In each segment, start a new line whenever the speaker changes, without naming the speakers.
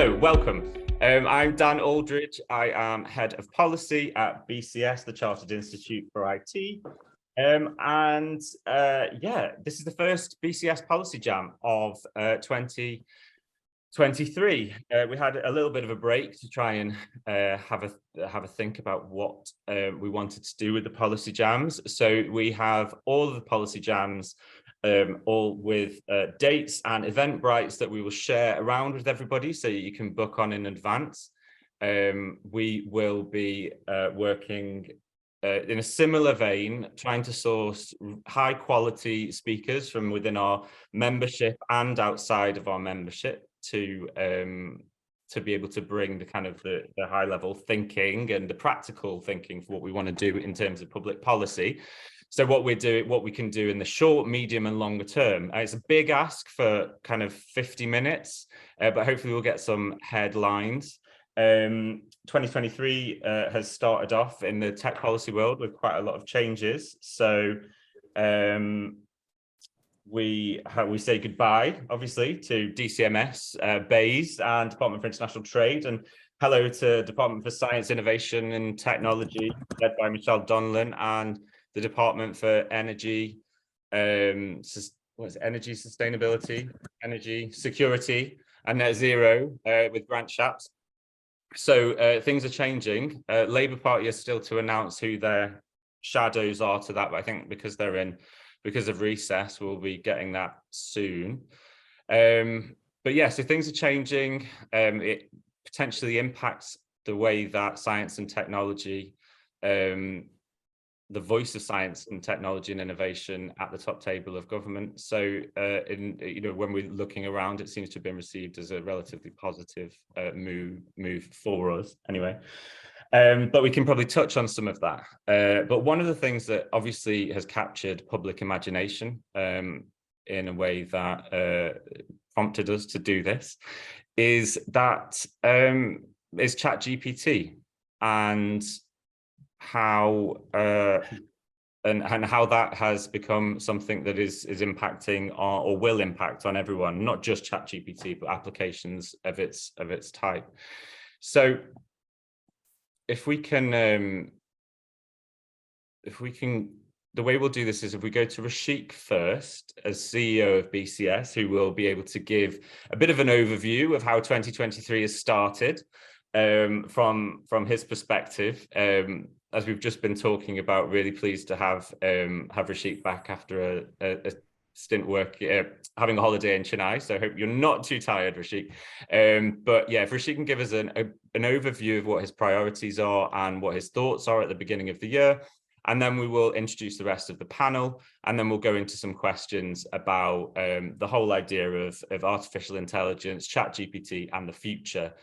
So, welcome. I'm Dan Aldridge. I am Head of Policy at BCS, the Chartered Institute for IT. This is the first BCS Policy Jam of 2023. We had a little bit of a break to try and have a think about what we wanted to do with the policy jams. So we have all of the policy jams, all with dates and Eventbrites that we will share around with everybody, so you can book on in advance. We will be working in a similar vein, trying to source high quality speakers from within our membership and outside of our membership to be able to bring the kind of the high level thinking and the practical thinking for what we want to do in terms of public policy. So what we can do in the short, medium and longer term. It's a big ask for kind of 50 minutes, but hopefully we'll get some headlines. 2023 has started off in the tech policy world with quite a lot of changes. So we say goodbye, obviously, to DCMS, BEIS and Department for International Trade, and hello to Department for Science, Innovation and Technology, led by Michelle Donlan, and the Department for Energy, Energy Sustainability, Energy Security and Net Zero with Grant Shapps. So things are changing. Labour Party is still to announce who their shadows are to that, but I think because of recess, we'll be getting that soon. But yeah, so things are changing. It potentially impacts the way that science and technology, the voice of science and technology and innovation at the top table of government. So when we're looking around, it seems to have been received as a relatively positive move for us anyway. But we can probably touch on some of that. But one of the things that obviously has captured public imagination in a way that prompted us to do this is ChatGPT and how that has become something that is impacting or will impact on everyone, not just ChatGPT, but applications of its type. So if we can, the way we'll do this is if we go to Rashik first as CEO of BCS, who will be able to give a bit of an overview of how 2023 has started from his perspective. As we've just been talking about, really pleased to have Rashik back after a stint having a holiday in Chennai. So I hope you're not too tired, Rashik. But yeah, if Rashik can give us an overview of what his priorities are and what his thoughts are at the beginning of the year, and then we will introduce the rest of the panel, and then we'll go into some questions about the whole idea of artificial intelligence, ChatGPT, and the future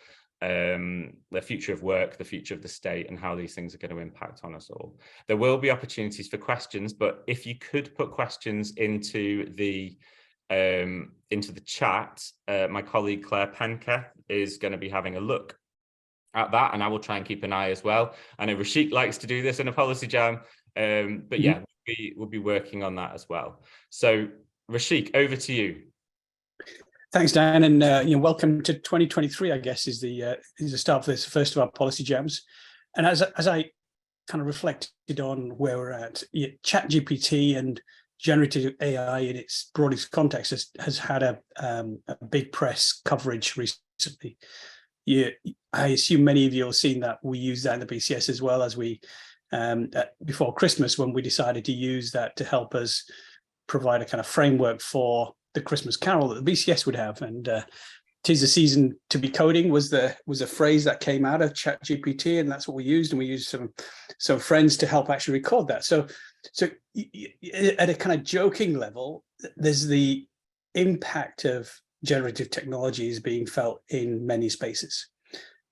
of work, the future of the state, and how these things are going to impact on us all. There will be opportunities for questions, but if you could put questions into the chat, my colleague Claire Penketh is going to be having a look at that, and I will try and keep an eye as well. I know Rashik likes to do this in a policy jam, but yeah, we'll be working on that as well. So Rashik, over to you.
Thanks, Dan, and welcome to 2023. I guess is the start for this first of our policy jams. And as I kind of reflected on where we're at, ChatGPT and generative AI in its broadest context has had a big press coverage recently. I assume many of you have seen that we use that in the BCS as well, as we before Christmas, when we decided to use that to help us provide a kind of framework for the Christmas Carol that the BCS would have. And "'tis the season to be coding" was a phrase that came out of ChatGPT, and that's what we used. And we used some friends to help actually record that. So at a kind of joking level, there's the impact of generative technologies being felt in many spaces,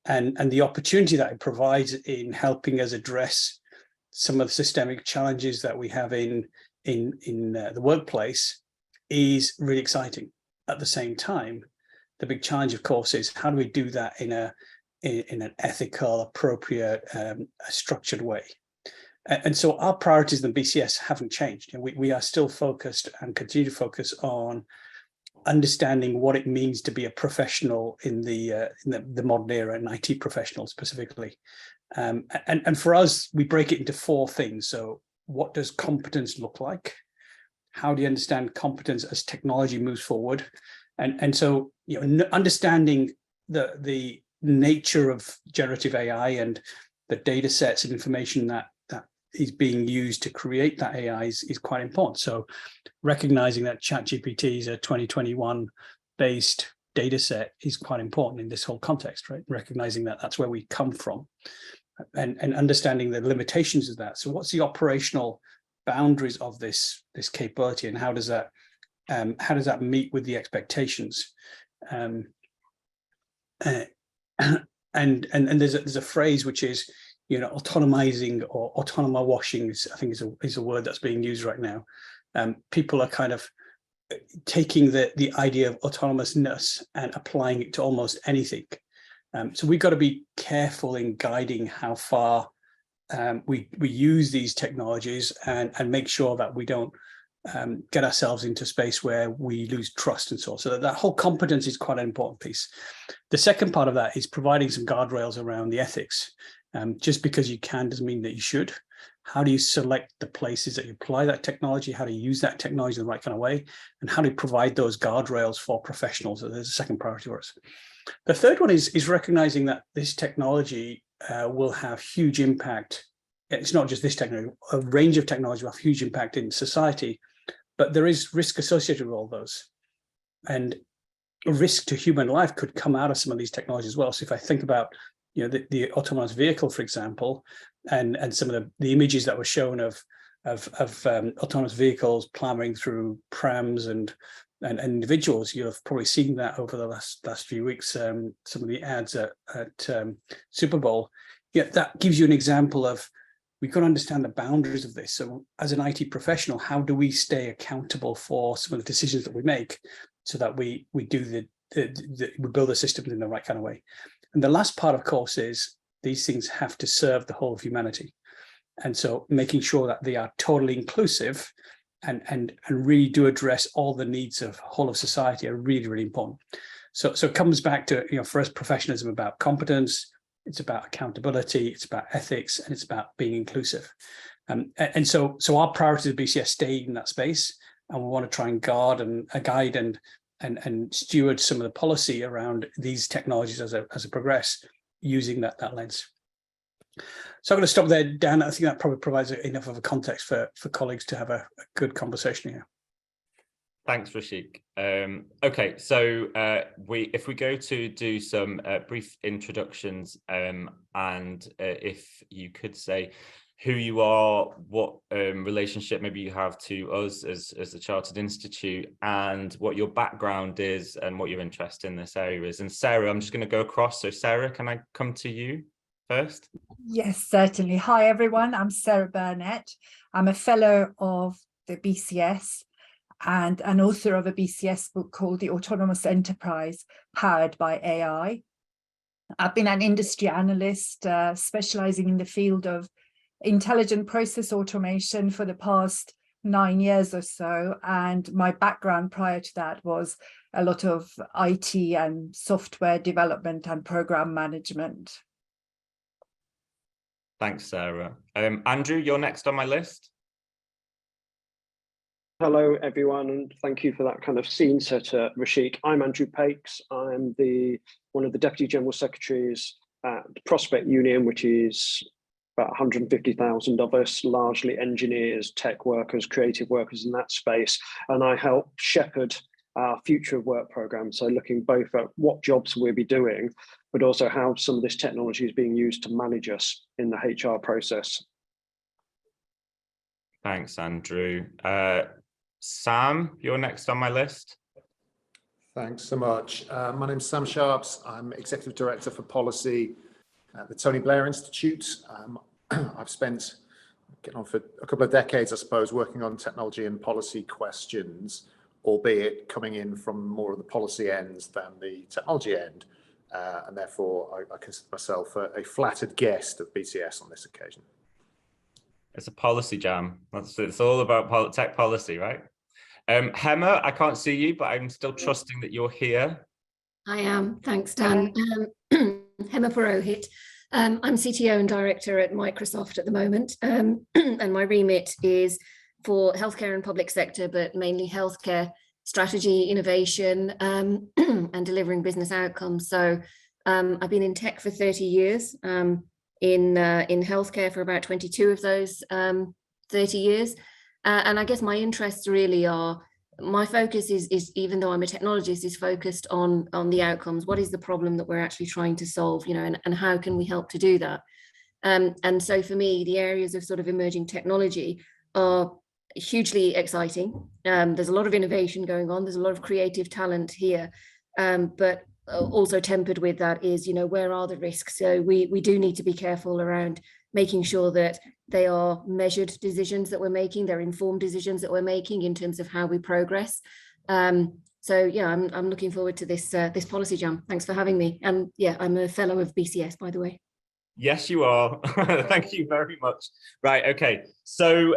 and the opportunity that it provides in helping us address some of the systemic challenges that we have in the workplace is really exciting. At the same time, the big challenge, of course, is how do we do that in an ethical, appropriate, structured way? And so our priorities in the BCS haven't changed, and we are still focused and continue to focus on understanding what it means to be a professional in the modern era, an IT professional specifically. And for us, we break it into 4 things. So what does competence look like? How do you understand competence as technology moves forward? And so, understanding the nature of generative AI and the data sets of information that is being used to create that AI is quite important. So recognizing that ChatGPT is a 2021 based data set is quite important in this whole context, right? Recognizing that that's where we come from, and understanding the limitations of that. So what's the operational boundaries of this capability, and how does that meet with the expectations? And there's a phrase which is, autonomizing or autonomous washing, I think is a word that's being used right now. People are kind of taking the idea of autonomousness and applying it to almost anything. So we've got to be careful in guiding how far we use these technologies, and make sure that we don't get ourselves into space where we lose trust and so on. So that whole competence is quite an important piece. The second part of that is providing some guardrails around the ethics. Just because you can doesn't mean that you should. How do you select the places that you apply that technology? How do you use that technology in the right kind of way? And how do you provide those guardrails for professionals? So there's a second priority for us. The third one is recognizing that this technology will have huge impact. It's not just this technology, a range of technology will have huge impact in society, but there is risk associated with all those. And a risk to human life could come out of some of these technologies as well. So if I think about the autonomous vehicle, for example, and some of the images that were shown of autonomous vehicles plowing through prams and individuals, you'll have probably seen that over the last few weeks. Some of the ads at Super Bowl. Yeah, that gives you an example of, we've got to understand the boundaries of this. So as an IT professional, how do we stay accountable for some of the decisions that we make, so that we do we build the systems in the right kind of way? And the last part, of course, is these things have to serve the whole of humanity. And so making sure that they are totally inclusive and really do address all the needs of whole of society are really, really important. So it comes back to, for us, professionalism about competence, it's about accountability, it's about ethics, and it's about being inclusive. And so our priorities at BCS stay in that space, and we want to try and guide and steward some of the policy around these technologies as they progress, using that lens. So I'm going to stop there, Dan. I think that probably provides enough of a context for colleagues to have a good conversation here.
Thanks, Rashik. Okay, so if we go to do some brief introductions, and if you could say who you are, what relationship maybe you have to us as the Chartered Institute, and what your background is and what your interest in this area is. And Sarah, I'm just going to go across. So Sarah, can I come to you first?
Yes, certainly. Hi, everyone. I'm Sarah Burnett. I'm a fellow of the BCS and an author of a BCS book called The Autonomous Enterprise Powered by AI. I've been an industry analyst specializing in the field of intelligent process automation for the past 9 years or so. And my background prior to that was a lot of IT and software development and program management.
Thanks, Sarah. Andrew, you're next on my list.
Hello, everyone, and thank you for that kind of scene setter, Rashik. I'm Andrew Pakes. I'm one of the Deputy General Secretaries at Prospect Union, which is about 150,000 of us, largely engineers, tech workers, creative workers in that space. And I help shepherd our future of work program. So looking both at what jobs we'll be doing, but also how some of this technology is being used to manage us in the HR process.
Thanks, Andrew. Sam, you're next on my list.
Thanks so much. My name's Sam Sharps. I'm Executive Director for Policy at the Tony Blair Institute. I've spent getting on for a couple of decades, I suppose, working on technology and policy questions, albeit coming in from more of the policy ends than the technology end. And therefore, I consider myself a flattered guest of BCS on this occasion.
It's a policy jam. It's all about tech policy, right? Hema, I can't see you, but I'm still trusting that you're here.
I am. Thanks, Dan. Hema Purohit. I'm CTO and director at Microsoft at the moment, and my remit is for healthcare and public sector, but mainly healthcare strategy, innovation, and delivering business outcomes. So I've been in tech for 30 years, in healthcare for about 22 of those 30 years. And I guess my interests really are, my focus is even though I'm a technologist, is focused on the outcomes. What is the problem that we're actually trying to solve, and how can we help to do that? And so for me, the areas of sort of emerging technology are hugely exciting. There's a lot of innovation going on. There's a lot of creative talent here, but also tempered with that is, where are the risks? So we do need to be careful around making sure that they are measured decisions that we're making, they're informed decisions that we're making in terms of how we progress. So yeah, I'm looking forward to this policy jam. Thanks for having me. And yeah, I'm a fellow of BCS, by the way.
Yes, you are. Thank you very much. Right, okay. So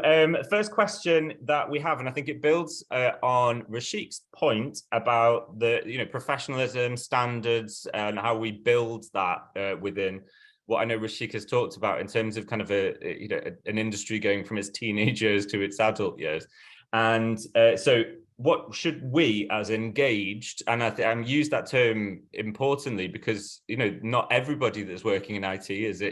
first question that we have, and I think it builds on Rashik's point about the professionalism, standards, and how we build that within what I know Rashik has talked about in terms of kind of an industry going from its teenagers to its adult years. And so what should we as engaged, and I use that term importantly because not everybody that's working in IT is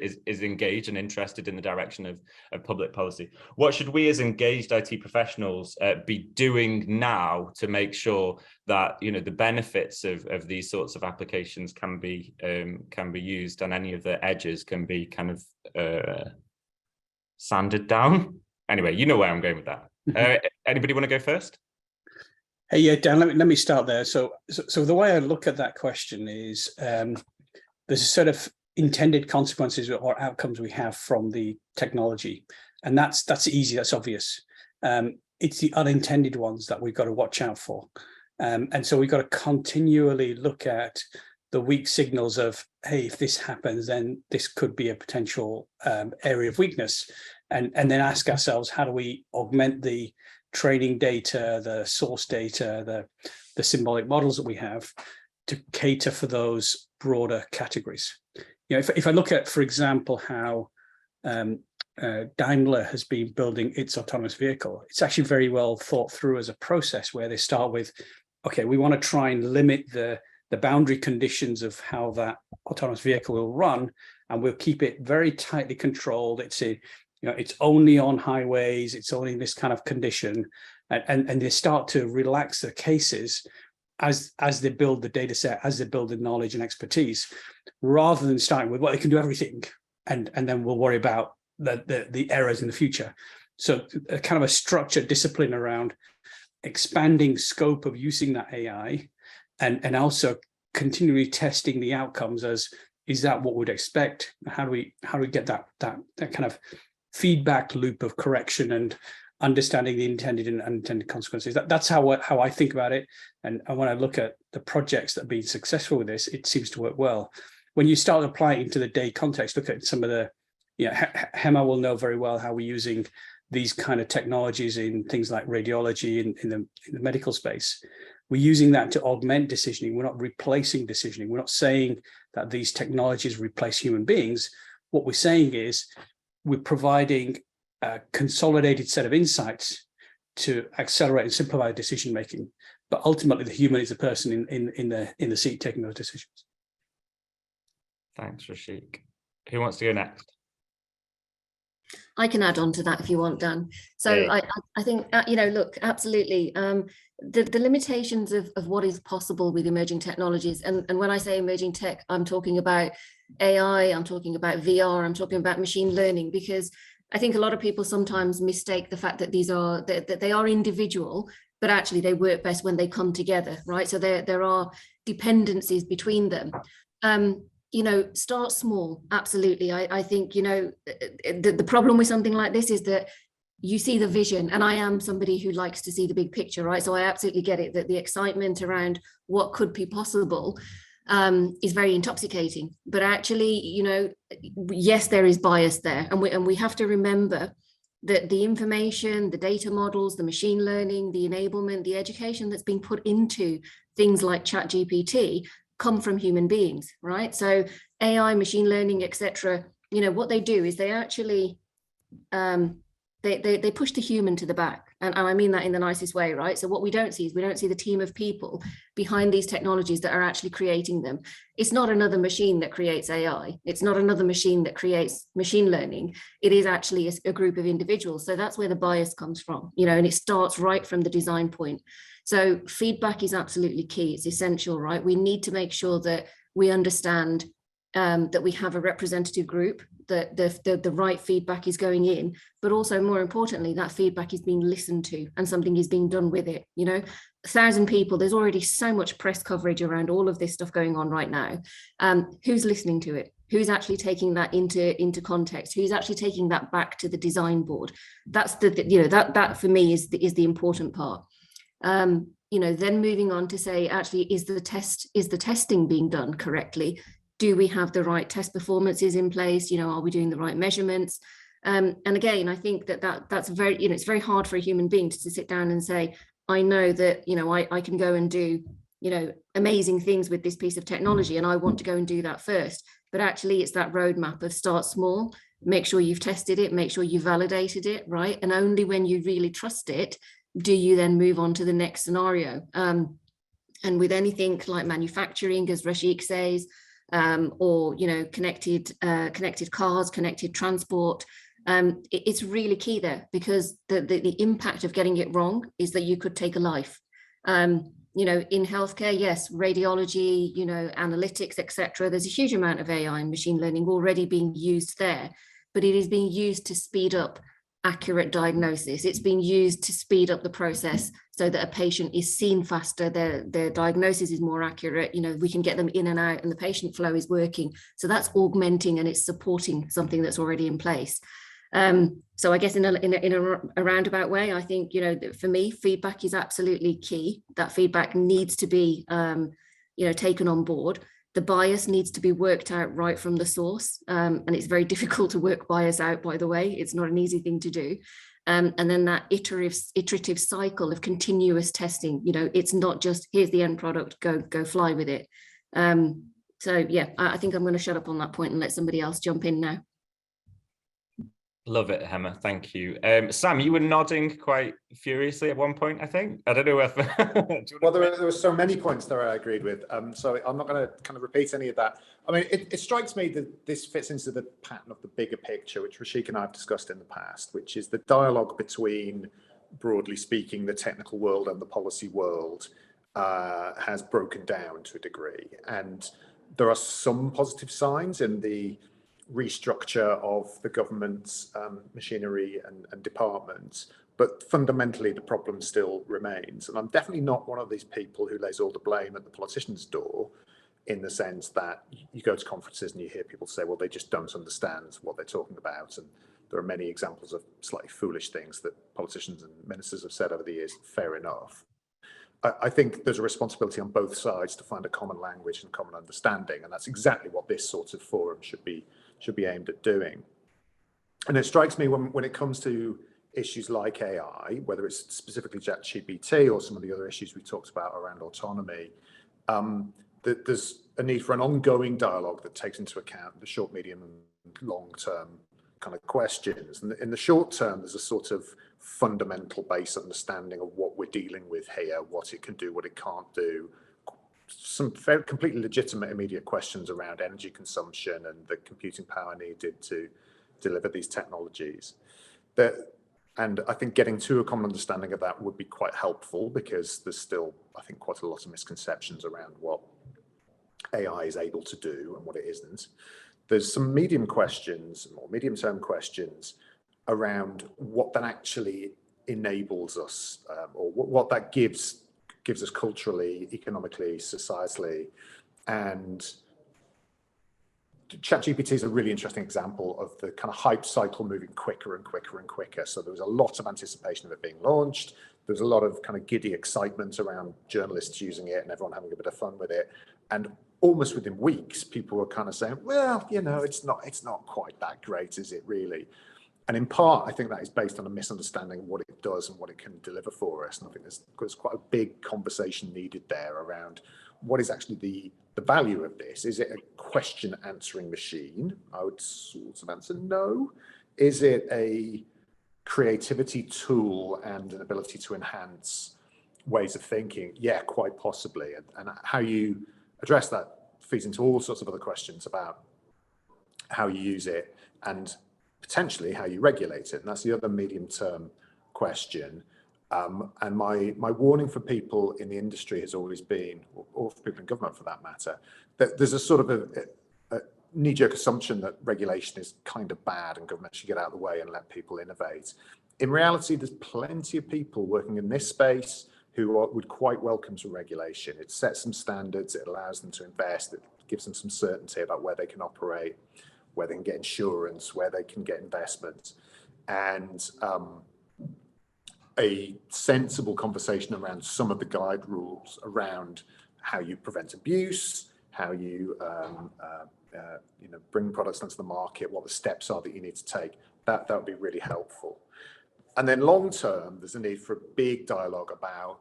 engaged and interested in the direction of public policy. What should we as engaged IT professionals be doing now to make sure that the benefits of these sorts of applications can be used and any of the edges can be kind of sanded down? Anyway, you know where I'm going with that. Anybody want to go first?
Hey, yeah, Dan, let me start there. So the way I look at that question is there's a sort of intended consequences or outcomes we have from the technology. And that's easy, that's obvious. It's the unintended ones that we've got to watch out for. And so we've got to continually look at the weak signals of, hey, if this happens, then this could be a potential area of weakness. And then ask ourselves, how do we augment the training data, the source data, the symbolic models that we have to cater for those broader categories. If I look at, for example, how Daimler has been building its autonomous vehicle, it's actually very well thought through as a process where they start with, okay, we want to try and limit the boundary conditions of how that autonomous vehicle will run, and we'll keep it very tightly controlled. It's only on highways, it's only in this kind of condition, and they start to relax their cases as they build the data set, as they build the knowledge and expertise, rather than starting with, well, they can do everything, and then we'll worry about the errors in the future. So a kind of a structured discipline around expanding scope of using that AI, and also continually testing the outcomes as, is that what we'd expect? How do we get that kind of feedback loop of correction and understanding the intended and unintended consequences? That's how I think about it. And when I look at the projects that have been successful with this, it seems to work well. When you start applying it into the day context, look at some of the, Hema will know very well how we're using these kind of technologies in things like radiology in the medical space. We're using that to augment decisioning. We're not replacing decisioning. We're not saying that these technologies replace human beings. What we're saying is, we're providing a consolidated set of insights to accelerate and simplify decision making, but ultimately the human is the person in the seat taking those decisions.
Thanks, Rashik. Who wants to go next?
I can add on to that if you want, Dan. So yeah. I think look, absolutely. The limitations of what is possible with emerging technologies, and when I say emerging tech, I'm talking about AI, I'm talking about VR, I'm talking about machine learning, because I think a lot of people sometimes mistake the fact that that they are individual, but actually they work best when they come together, right? So there are dependencies between them. Start small, absolutely. I think, the problem with something like this is that you see the vision, and I am somebody who likes to see the big picture, right? So I absolutely get it, that the excitement around what could be possible is very intoxicating. But actually, yes, there is bias there, and we have to remember that the information, the data models, the machine learning, the enablement, the education that's being put into things like ChatGPT come from human beings, right? So AI, machine learning, etc. What they do is they actually they push the human to the back, and I mean that in the nicest way, right? So what we don't see is we don't see the team of people behind these technologies that are actually creating them. It's not another machine that creates AI. It's not another machine that creates machine learning. It is actually a group of individuals. So that's where the bias comes from, and it starts right from the design point. So feedback is absolutely key. It's essential, right? We need to make sure that we understand that we have a representative group, that the right feedback is going in, but also more importantly, that feedback is being listened to and something is being done with it. 1,000 people, there's already so much press coverage around all of this stuff going on right now. Who's listening to it? Who's actually taking that into context? Who's actually taking that back to the design board? That's that for me is the important part. Then moving on to say, actually, is the testing being done correctly? Do we have the right test performances in place? Are we doing the right measurements? And again, I think that's very, it's very hard for a human being to sit down and say, I know that, I can go and do, amazing things with this piece of technology, and I want to go and do that first. But actually, it's that roadmap of start small, make sure you've tested it, make sure you validated it, right? And only when you really trust it, do you then move on to the next scenario. And with anything like manufacturing, as Rashik says, or connected cars, connected transport, it's really key there, because the impact of getting it wrong is that you could take a life. In healthcare, yes, radiology, analytics, etc. There's a huge amount of AI and machine learning already being used there, but it is being used to speed up accurate diagnosis. It's being used to speed up the process so that a patient is seen faster, their diagnosis is more accurate, we can get them in and out, and the patient flow is working. So that's augmenting and it's supporting something that's already in place. So I guess in a roundabout way, I think, for me, feedback is absolutely key. That feedback needs to be, taken on board. The bias needs to be worked out right from the source. And it's very difficult to work bias out, by the way. It's not an easy thing to do. And then that iterative cycle of continuous testing, it's not just here's the end product, go fly with it. So yeah, I think I'm going to shut up on that point and let somebody else jump in now.
Love it, Hema. Thank you. Sam, you were nodding quite furiously at one point, I think. I don't know if...
Well, there were so many points there I agreed with. So I'm not going to kind of repeat any of that. I mean, it strikes me that this fits into the pattern of the bigger picture, which Rashik and I have discussed in the past, which is the dialogue between, broadly speaking, the technical world and the policy world has broken down to a degree. And there are some positive signs in the restructure of the government's machinery and departments, but fundamentally the problem still remains. And I'm definitely not one of these people who lays all the blame at the politician's door, in the sense that you go to conferences and you hear people say, well, they just don't understand what they're talking about. And there are many examples of slightly foolish things that politicians and ministers have said over the years. Fair enough. I think there's a responsibility on both sides to find a common language and common understanding, and that's exactly what this sort of forum should be aimed at doing. And it strikes me when it comes to issues like AI, whether it's specifically ChatGPT or some of the other issues we talked about around autonomy, that there's a need for an ongoing dialogue that takes into account the short, medium, and long-term kind of questions. And in the short term, there's a sort of fundamental base understanding of what we're dealing with here, what it can do, what it can't do, some completely legitimate immediate questions around energy consumption and the computing power needed to deliver these technologies. And I think getting to a common understanding of that would be quite helpful, because there's still, I think, quite a lot of misconceptions around what AI is able to do and what it isn't. There's some medium questions, more medium-term questions around what that actually enables us, or what that gives us culturally, economically, societally. And ChatGPT is a really interesting example of the kind of hype cycle moving quicker and quicker and quicker. So there was a lot of anticipation of it being launched. There was a lot of kind of giddy excitement around journalists using it and everyone having a bit of fun with it. And almost within weeks, people were kind of saying, well, it's not quite that great, is it really? And in part, I think that is based on a misunderstanding of what it does and what it can deliver for us. And I think there's quite a big conversation needed there around what is actually the value of this. Is it a question answering machine? I would sort of answer no. Is it a creativity tool and an ability to enhance ways of thinking? Yeah, quite possibly. And how you address that feeds into all sorts of other questions about how you use it and potentially how you regulate it. And that's the other medium-term question. And my warning for people in the industry has always been, or for people in government for that matter, that there's a sort of a knee-jerk assumption that regulation is kind of bad and government should get out of the way and let people innovate. In reality, there's plenty of people working in this space who would quite welcome some regulation. It sets some standards, it allows them to invest, it gives them some certainty about where they can operate, where they can get insurance, where they can get investment, and a sensible conversation around some of the guide rules around how you prevent abuse, how you bring products onto the market, what the steps are that you need to take. That would be really helpful. And then long term, there's a need for a big dialogue about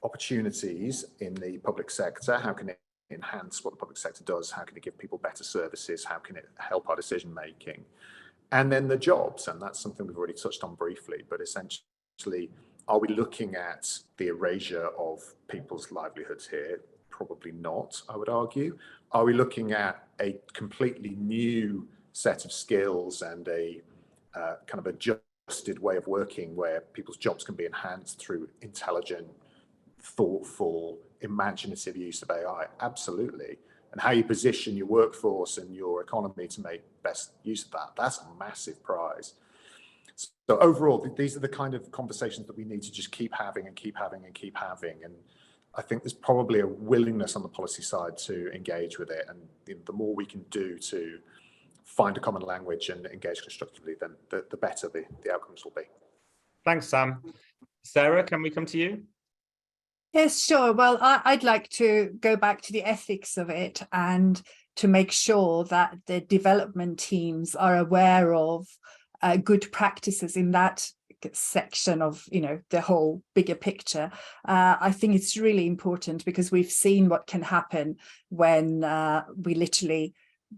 opportunities in the public sector. How can it enhance what the public sector does? How can it give people better services? How can it help our decision making? And then the jobs, and that's something we've already touched on briefly, but essentially, are we looking at the erasure of people's livelihoods here? Probably not, I would argue. Are we looking at a completely new set of skills and a kind of adjusted way of working where people's jobs can be enhanced through intelligent, thoughtful, imaginative use of AI? Absolutely. And how you position your workforce and your economy to make best use of that, that's a massive prize. So overall, these are the kind of conversations that we need to just keep having and keep having and keep having. And I think there's probably a willingness on the policy side to engage with it. And the more we can do to find a common language and engage constructively, then the better the outcomes will be.
Thanks, Sam. Sarah, can we come to you?
Yes, sure. Well, I'd like to go back to the ethics of it and to make sure that the development teams are aware of good practices in that section of, the whole bigger picture. I think it's really important because we've seen what can happen when we literally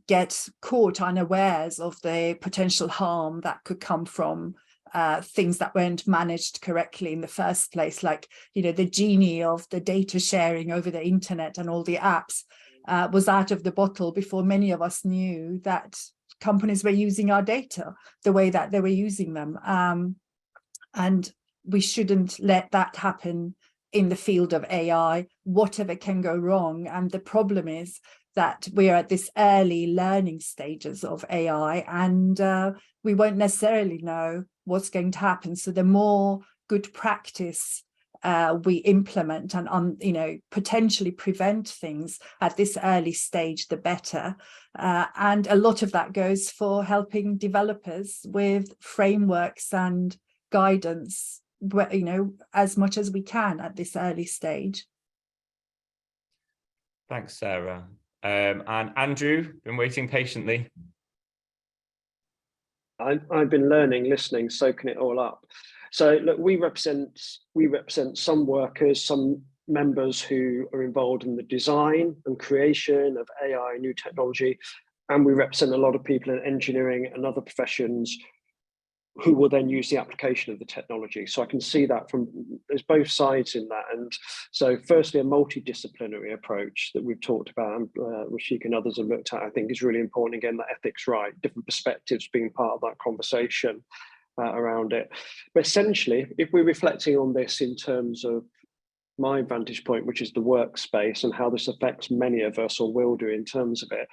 get caught unawares of the potential harm that could come from things that weren't managed correctly in the first place, like, the genie of the data sharing over the internet and all the apps was out of the bottle before many of us knew that companies were using our data the way that they were using them. And we shouldn't let that happen in the field of AI. Whatever can go wrong. And the problem is that we're at this early learning stages of AI, and we won't necessarily know what's going to happen. So the more good practice we implement and potentially prevent things at this early stage, the better. And a lot of that goes for helping developers with frameworks and guidance, as much as we can at this early stage.
Thanks, Sarah. And Andrew, been waiting patiently.
I've been learning, listening, soaking it all up. So look, we represent some workers, some members who are involved in the design and creation of AI, new technology, and we represent a lot of people in engineering and other professions who will then use the application of the technology. So I can see that there's both sides in that. And so firstly, a multidisciplinary approach that we've talked about, and Rashik and others have looked at, I think is really important. Again, that ethics right, different perspectives being part of that conversation around it. But essentially, if we're reflecting on this in terms of my vantage point, which is the workspace and how this affects many of us or will do in terms of it,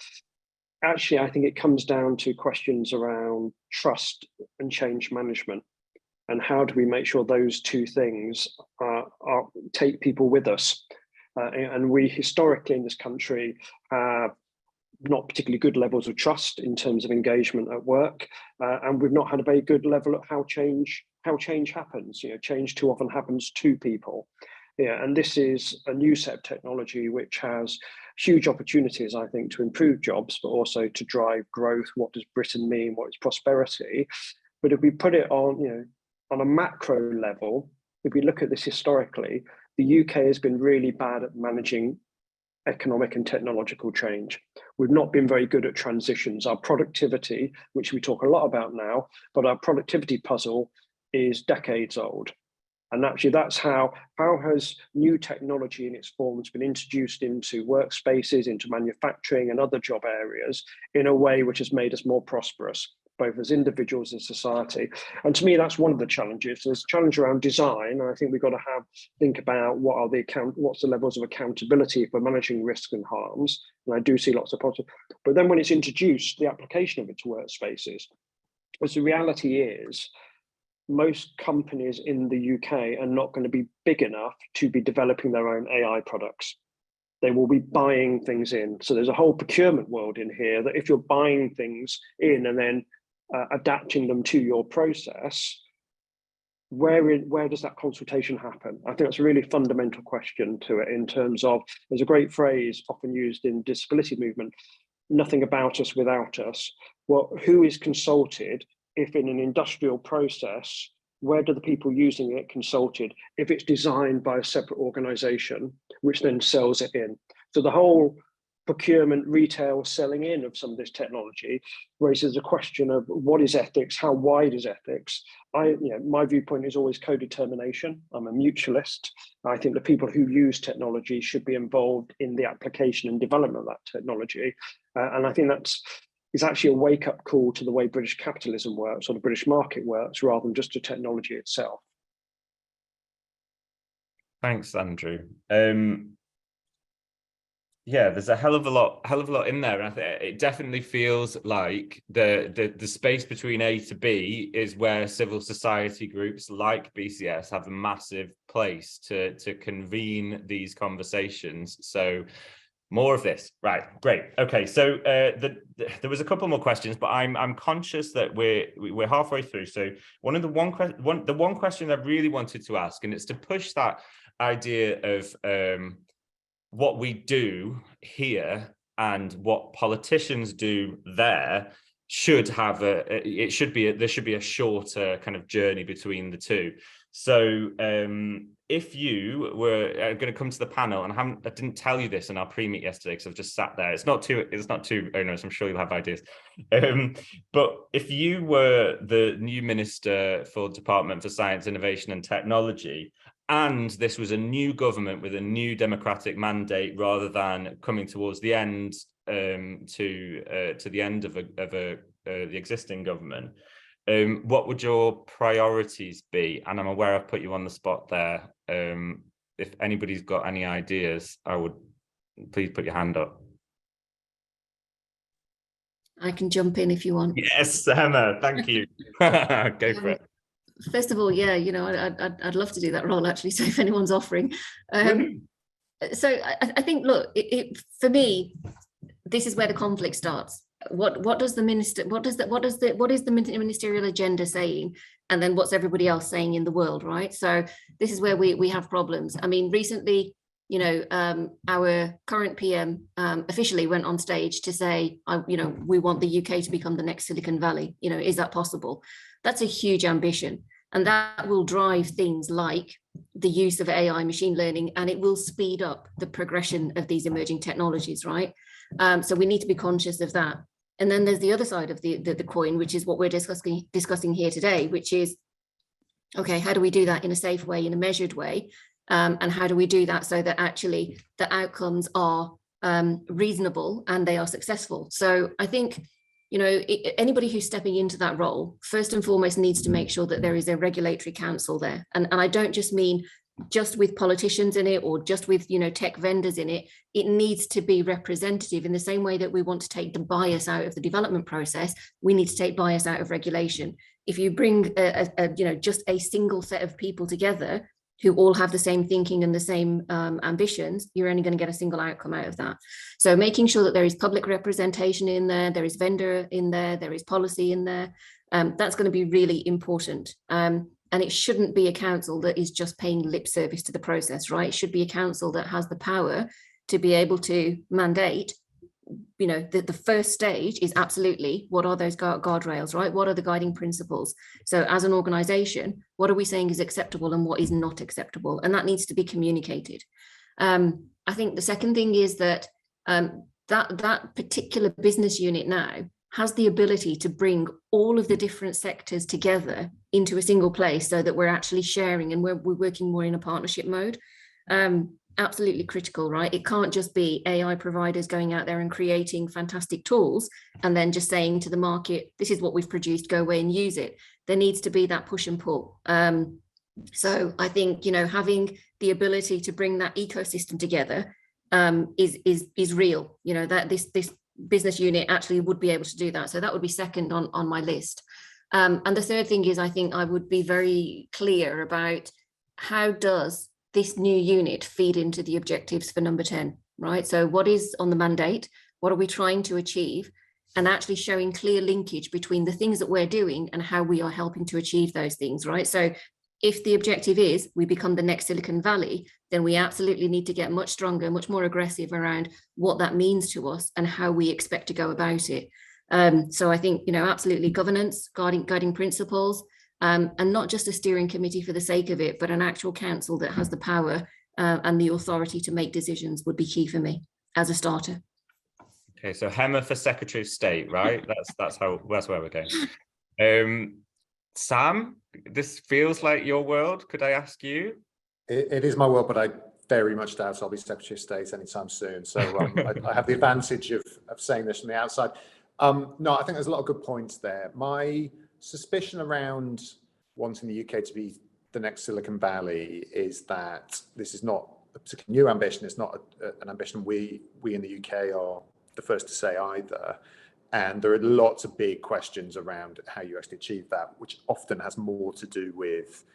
actually, I think it comes down to questions around trust and change management. And how do we make sure those two things take people with us? And we historically in this country have not particularly good levels of trust in terms of engagement at work. And we've not had a very good level of how change happens. Change too often happens to people. Yeah, and this is a new set of technology which has huge opportunities, I think, to improve jobs, but also to drive growth. What does Britain mean? What is prosperity? But if we put it on, on a macro level, if we look at this historically, the UK has been really bad at managing economic and technological change. We've not been very good at transitions. Our productivity, which we talk a lot about now, but our productivity puzzle is decades old. And actually that's how has new technology in its forms been introduced into workspaces, into manufacturing and other job areas in a way which has made us more prosperous, both as individuals and society. And to me, that's one of the challenges. There's a challenge around design. And I think we've got to think about what's the levels of accountability for managing risks and harms. And I do see lots of positive, but then when it's introduced, the application of it to workspaces, because the reality is, most companies in the UK are not going to be big enough to be developing their own AI products. They will be buying things in. So there's a whole procurement world in here that if you're buying things in and then adapting them to your process, where does that consultation happen? I think that's a really fundamental question to it, in terms of, there's a great phrase often used in disability movement, nothing about us without us. Well, who is consulted if in an industrial process? Where do the people using it consulted if it's designed by a separate organization, which then sells it in? So the whole procurement, retail, selling in of some of this technology raises a question of what is ethics, how wide is ethics? My viewpoint is always co-determination. I'm a mutualist. I think the people who use technology should be involved in the application and development of that technology. And I think is actually a wake-up call to the way British capitalism works, or the British market works, rather than just the technology itself.
Thanks, Andrew. Yeah, there's a hell of a lot in there, and I think it definitely feels like the space between A to B is where civil society groups like BCS have a massive place to convene these conversations. So more of this, right? Great. Okay, so there was a couple more questions, but I'm conscious that we're halfway through. So the one question I really wanted to ask, and it's to push that idea of what we do here and what politicians do there should have there should be a shorter kind of journey between the two. So if you were going to come to the panel, and I didn't tell you this in our pre-meet yesterday because I've just sat there. It's not too onerous. I'm sure you'll have ideas. But if you were the new Minister for Department for Science, Innovation and Technology, and this was a new government with a new democratic mandate, rather than coming towards the end to the end of the existing government, what would your priorities be? And I'm aware I've put you on the spot there. If anybody's got any ideas, please put your hand up.
I can jump in if you want.
Yes, Emma, thank you. Go for it.
First of all, yeah, I'd love to do that role, actually. So if anyone's offering, so I think, look, for me, this is where the conflict starts. What is the ministerial agenda saying, and then what's everybody else saying in the world, right? So this is where we have problems. I mean, recently, our current PM officially went on stage to say, we want the UK to become the next Silicon Valley. Is that possible? That's a huge ambition, and that will drive things like the use of AI, machine learning, and it will speed up the progression of these emerging technologies, right? So we need to be conscious of that. And then there's the other side of the coin, which is what we're discussing here today, which is, okay, how do we do that in a safe way, in a measured way? And how do we do that so that actually the outcomes are reasonable and they are successful? So I think, anybody who's stepping into that role, first and foremost, needs to make sure that there is a regulatory council there. And I don't just mean just with politicians in it or just with, tech vendors in it. It needs to be representative in the same way that we want to take the bias out of the development process. We need to take bias out of regulation. If you bring just a single set of people together who all have the same thinking and the same ambitions, you're only going to get a single outcome out of that. So making sure that there is public representation in there is vendor in there is policy in there, that's going to be really important. And it shouldn't be a council that is just paying lip service to the process, right? It should be a council that has the power to be able to mandate you know, the first stage is absolutely, what are those guardrails, right? What are the guiding principles? So as an organization, what are we saying is acceptable and what is not acceptable? And that needs to be communicated. I think the second thing is that that particular business unit now has the ability to bring all of the different sectors together into a single place so that we're actually sharing and we're working more in a partnership mode. Absolutely critical, right? It can't just be AI providers going out there and creating fantastic tools and then just saying to the market, this is what we've produced, go away and use it. There needs to be that push and pull. So I think, you know, having the ability to bring that ecosystem together is real, you know, that this business unit actually would be able to do that. So that would be second on my list. And the third thing is, I think I would be very clear about how does this new unit feed into the objectives for number 10, right? So what is on the mandate? What are we trying to achieve? And actually showing clear linkage between the things that we're doing and how we are helping to achieve those things, right? So if the objective is we become the next Silicon Valley, then we absolutely need to get much stronger, much more aggressive around what that means to us and how we expect to go about it. So I think, you know, absolutely governance, guiding principles, and not just a steering committee for the sake of it, but an actual council that has the power and the authority to make decisions would be key for me as a starter.
Okay, so Hema for Secretary of State, right? That's where we're going. Sam, this feels like your world. Could I ask you?
It is my world, but I very much doubt I'll be Secretary of State anytime soon. So I have the advantage of saying this from the outside. No, I think there's a lot of good points there. My suspicion around wanting the UK to be the next Silicon Valley is that this is not a particularly new ambition. It's not an ambition we in the UK are the first to say either. And there are lots of big questions around how you actually achieve that, which often has more to do with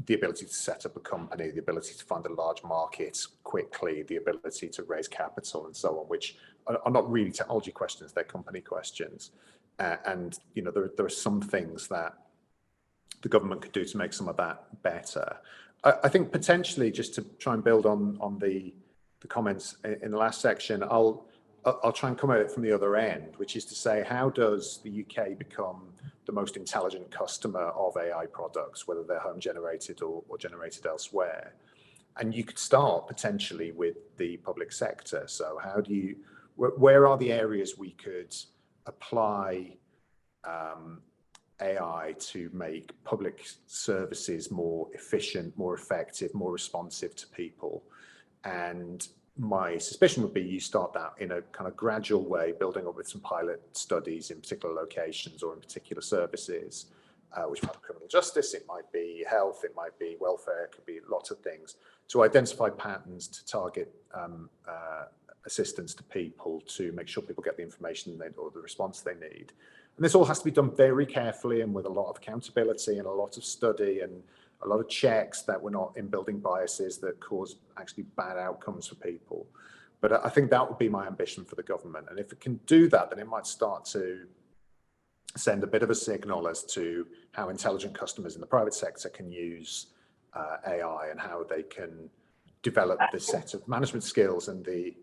the ability to set up a company, the ability to find a large market quickly, the ability to raise capital and so on, which are not really technology questions, they're company questions. And you know, there are some things that the government could do to make some of that better. I think potentially, just to try and build on the comments in the last section, I'll try and come at it from the other end, which is to say, how does the UK become the most intelligent customer of AI products, whether they're home generated or generated elsewhere? And you could start potentially with the public sector. So how do you, where are the areas we could apply AI to make public services more efficient, more effective, more responsive to people? And my suspicion would be you start that in a kind of gradual way, building up with some pilot studies in particular locations or in particular services, which might be criminal justice, it might be health, it might be welfare, it could be lots of things, to identify patterns, to target assistance to people, to make sure people get the information or the response they need. And this all has to be done very carefully and with a lot of accountability and a lot of study and a lot of checks that we're not inbuilding biases that cause actually bad outcomes for people. But I think that would be my ambition for the government. And if it can do that, then it might start to send a bit of a signal as to how intelligent customers in the private sector can use AI and how they can develop this set of management skills and the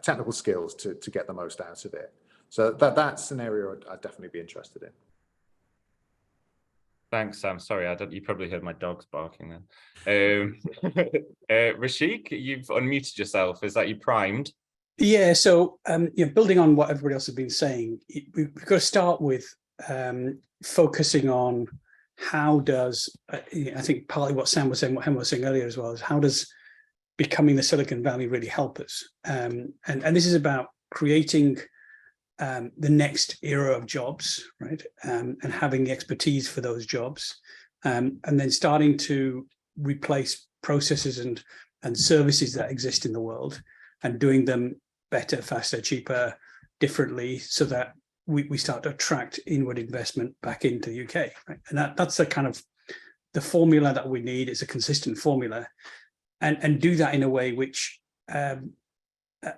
technical skills to get the most out of it. So that's an area I'd definitely be interested in.
Thanks, Sam. Sorry, you probably heard my dogs barking then. Rashik, you've unmuted yourself. Is that you primed?
Yeah, so building on what everybody else has been saying, we've got to start with focusing on how does, I think partly what Sam was saying, what Hema was saying earlier as well, is how does becoming the Silicon Valley really help us? And this is about creating the next era of jobs, right? And having the expertise for those jobs, and then starting to replace processes and services that exist in the world and doing them better, faster, cheaper, differently, so that we start to attract inward investment back into the UK, right? And that's the kind of the formula that we need. It's a consistent formula, and do that in a way which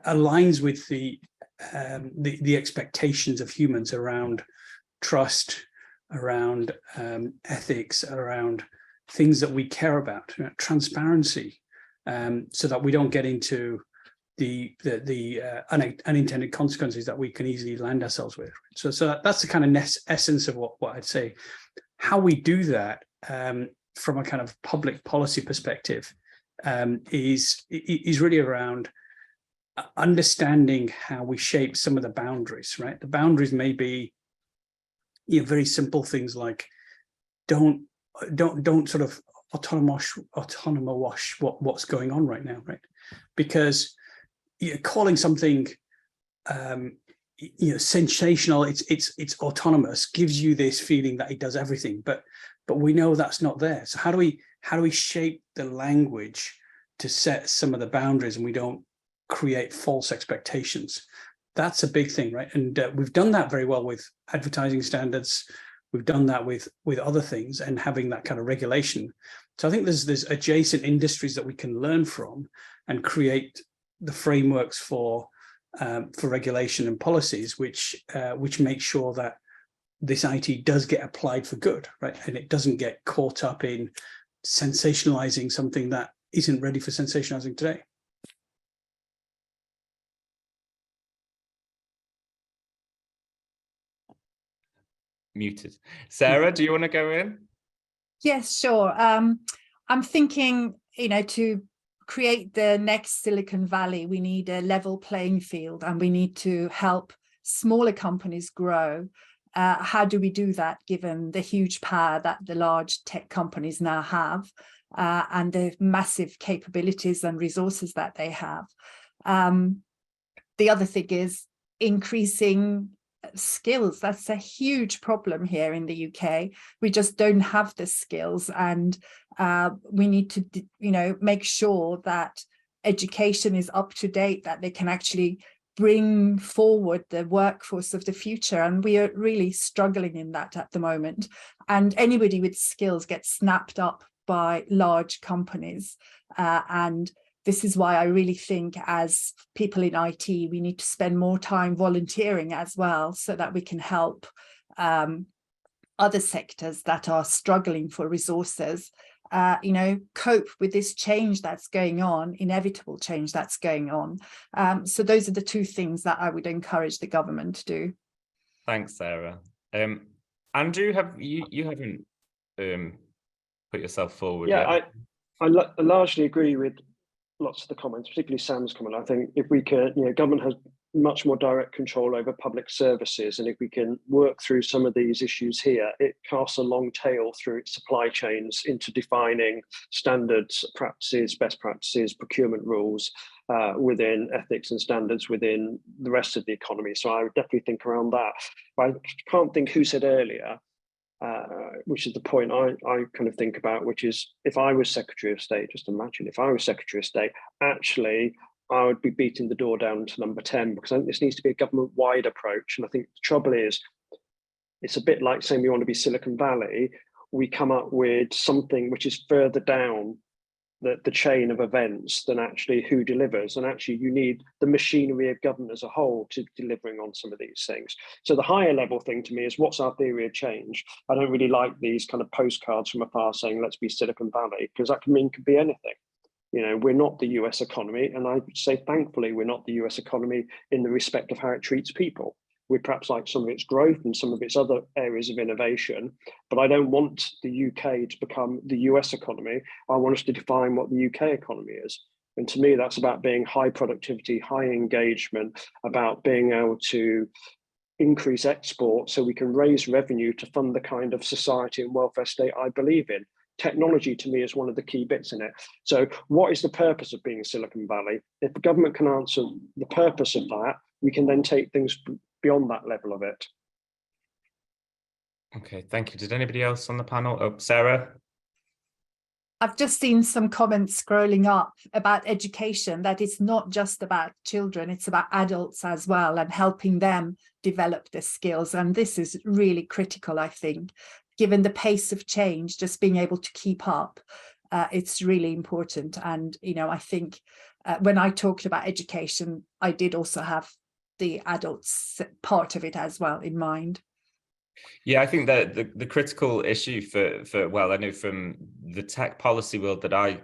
aligns with the expectations of humans around trust, around ethics, around things that we care about, transparency, so that we don't get into unintended consequences that we can easily land ourselves with. So that's the kind of essence of what I'd say. How we do that from a kind of public policy perspective is really around understanding how we shape some of the boundaries, right? The boundaries may be, you know, very simple things like don't sort of autonomous what's going on right now, right? Because calling something sensational, it's autonomous, gives you this feeling that it does everything, but we know that's not there. So how do we shape the language to set some of the boundaries, and we don't create false expectations? That's a big thing, right? And we've done that very well with advertising standards. We've done that with other things, and having that kind of regulation. So I think there's adjacent industries that we can learn from and create the frameworks for regulation and policies, which make sure that this IT does get applied for good, right? And it doesn't get caught up in sensationalizing something that isn't ready for sensationalizing today.
Muted. Sarah, do you want to go in?
Yes, sure. I'm thinking, to create the next Silicon Valley, we need a level playing field, and we need to help smaller companies grow. How do we do that, given the huge power that the large tech companies now have, and the massive capabilities and resources that they have? The other thing is increasing skills. That's a huge problem here in the UK. We just don't have the skills, and we need to make sure that education is up to date, that they can actually bring forward the workforce of the future, and we are really struggling in that at the moment. And anybody with skills gets snapped up by large companies, and this is why I really think, as people in IT, we need to spend more time volunteering as well, so that we can help other sectors that are struggling for resources, cope with this change that's going on, inevitable change that's going on. So those are the two things that I would encourage the government to do.
Thanks, Sarah. Andrew, you haven't put yourself forward yet?
I largely agree with lots of the comments, particularly Sam's comment. I think if we can, government has much more direct control over public services, and if we can work through some of these issues here, it casts a long tail through its supply chains into defining standards, practices, best practices, procurement rules within ethics and standards within the rest of the economy. So I would definitely think around that. But I can't think who said earlier, which is the point I kind of think about, which is, if I was Secretary of State, just imagine if I was Secretary of State, actually, I would be beating the door down to number 10, because I think this needs to be a government-wide approach. And I think the trouble is, it's a bit like saying we want to be Silicon Valley. We come up with something which is further down the chain of events than actually who delivers. And actually, you need the machinery of government as a whole to delivering on some of these things. So the higher level thing to me is, what's our theory of change? I don't really like these kind of postcards from afar saying, let's be Silicon Valley, because that could be anything. We're not the US economy. And I would say, thankfully, we're not the US economy in the respect of how it treats people. We perhaps like some of its growth and some of its other areas of innovation, but I don't want the UK to become the US economy. I want us to define what the UK economy is. And to me, that's about being high productivity, high engagement, about being able to increase export so we can raise revenue to fund the kind of society and welfare state I believe in. Technology, to me, is one of the key bits in it. So what is the purpose of being Silicon Valley? If the government can answer the purpose of that, we can then take things beyond that level of it.
Okay, thank you. Did anybody else on the panel? Oh, Sarah?
I've just seen some comments scrolling up about education, that it's not just about children, it's about adults as well, and helping them develop their skills. And this is really critical, I think, given the pace of change, just being able to keep up. It's really important. And, I think when I talked about education, I did also have the adults part of it as well in mind.
Yeah, I think that the critical issue for well, I know from the tech policy world that I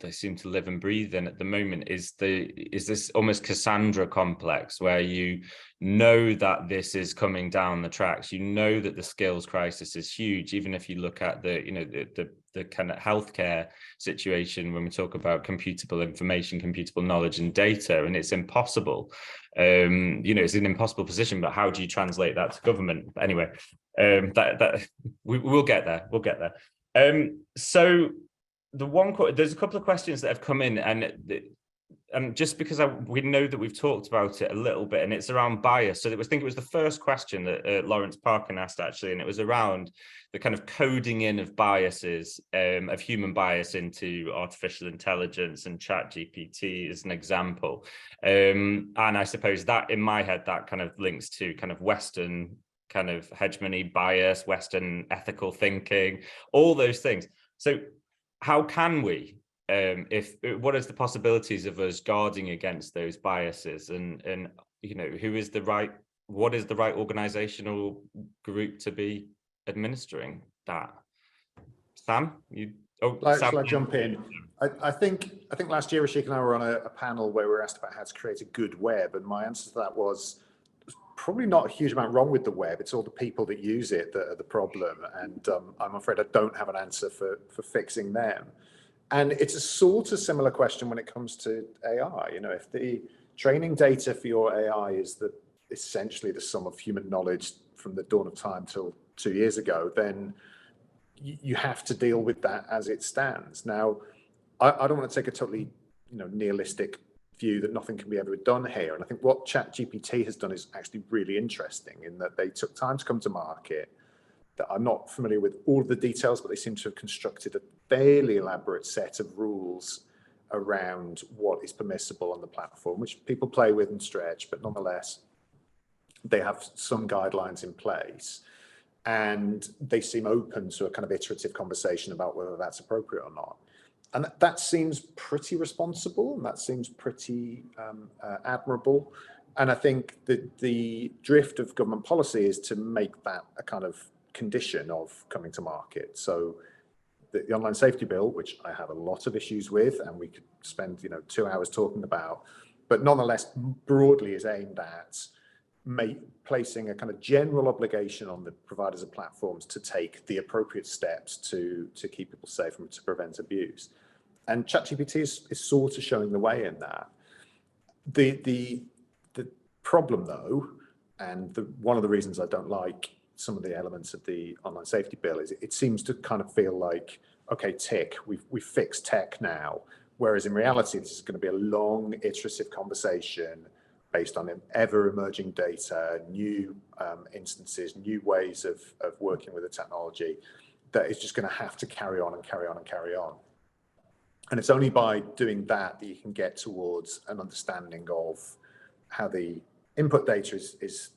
seem to live and breathe in at the moment is this almost Cassandra complex, where you know that this is coming down the tracks. You know that the skills crisis is huge, even if you look at the kind of healthcare situation when we talk about computable information, computable knowledge and data, and it's impossible. It's an impossible position, but how do you translate that to government? But anyway, we'll get there. We'll get there. So there's a couple of questions that have come in, and just because we know that we've talked about it a little bit, and it's around bias. So I think it was the first question that Lawrence Parkin asked, actually, and it was around the kind of coding in of biases, of human bias into artificial intelligence, and ChatGPT is an example. And I suppose that in my head, that kind of links to kind of Western kind of hegemony bias, Western ethical thinking, all those things. So how can we, what is the possibilities of us guarding against those biases, and what is the right organizational group to be administering that? Sam,
Shall I jump in? I think last year Rashik and I were on a panel where we were asked about how to create a good web, and my answer to that was probably not a huge amount wrong with the web. It's all the people that use it that are the problem, and I'm afraid I don't have an answer for fixing them. And it's a sort of similar question when it comes to AI. If the training data for your AI is essentially the sum of human knowledge from the dawn of time till 2 years ago, then you have to deal with that as it stands. Now, I don't want to take a totally nihilistic view that nothing can be ever done here. And I think what ChatGPT has done is actually really interesting, in that they took time to come to market. That I'm not familiar with all of the details, but they seem to have constructed a fairly elaborate set of rules around what is permissible on the platform, which people play with and stretch, but nonetheless, they have some guidelines in place, and they seem open to a kind of iterative conversation about whether that's appropriate or not. And that seems pretty responsible, and that seems pretty admirable. And I think that the drift of government policy is to make that a kind of condition of coming to market. So the online safety bill, which I have a lot of issues with, and we could spend 2 hours talking about, but nonetheless broadly is aimed at placing a kind of general obligation on the providers of platforms to take the appropriate steps to keep people safe and to prevent abuse. And ChatGPT is sort of showing the way in that. The problem, though, and one of the reasons I don't like some of the elements of the online safety bill is it seems to kind of feel like, okay, tick, we've fixed tech now. Whereas in reality, this is going to be a long, iterative conversation based on ever emerging data, new instances, new ways of working with the technology, that is just going to have to carry on and carry on and carry on. And it's only by doing that you can get towards an understanding of how the input data is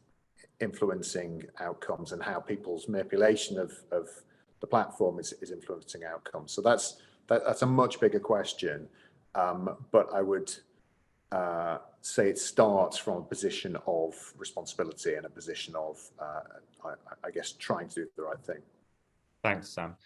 influencing outcomes, and how people's manipulation of the platform is influencing outcomes. So that's a much bigger question, but I would say it starts from a position of responsibility and a position of, I guess, trying to do the right thing.
Thanks, Sam.